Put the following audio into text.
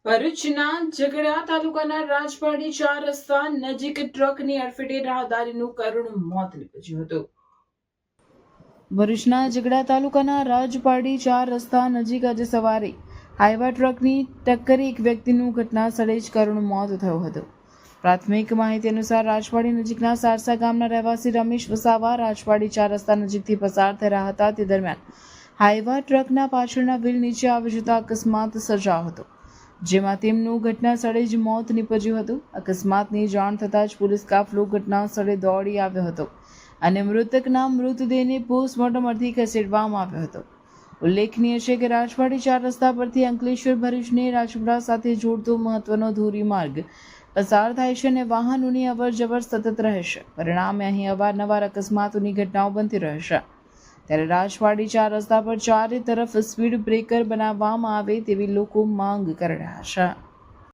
ભરૂચના ઝઘડા તાલુકાના રાજપાડી 4 રસ્તા નજીક ટ્રકની અડફેટે રાહદારીનું કરુણ મોત નીપજ્યું હતું. ભરૂચના ઝઘડા તાલુકાના રાજપાડી 4 રસ્તા નજીક આજે સવારે હાઈવા ટ્રકની ટક્કરે એક વ્યક્તિનું ઘટના સ્થળે જ કરુણ મોત થયું હતું. પ્રાથમિક માહિતી અનુસાર રાજપાડી નજીકના સારસા ગામના રહેવાસી રમેશ વસાવા રાજપાડી 4 રસ્તા નજીકથી પસાર થઈ રહ્યા હતા. તે દરમિયાન હાઈવા ટ્રકના પાછળના વ્હીલ નીચે આવી જતા અકસ્માત સર્જાયો હતો, જેમાં તેમનું ઘટના સ્થળે જ મોત નીપજ્યું હતું. અકસ્માતની જાણ થતાં જ પોલીસ કાફલો ઘટના સ્થળે દોડી આવ્યો હતો અને મૃતકના મૃતદેહને પોસ્ટમોર્ટમ અર્થે ખસેડવામાં આવ્યો હતો. ઉલ્લેખનીય છે કે રાજપાડી 4 રસ્તા પરથી અંકલેશ્વર ભરૂચને રાજપુરા સાથે જોડતો મહત્વનો ધોરીમાર્ગ પસાર થાય છે અને વાહનોની અવરજવર સતત રહેશે. પરિણામે અહીં અવારનવાર અકસ્માતોની ઘટનાઓ બનતી રહેશે. ત્યારે રાજપાડી 4 રસ્તા પર ચારે તરફ સ્પીડ બ્રેકર બનાવવામાં આવે તેવી લોકો માંગ કરી રહ્યા છે.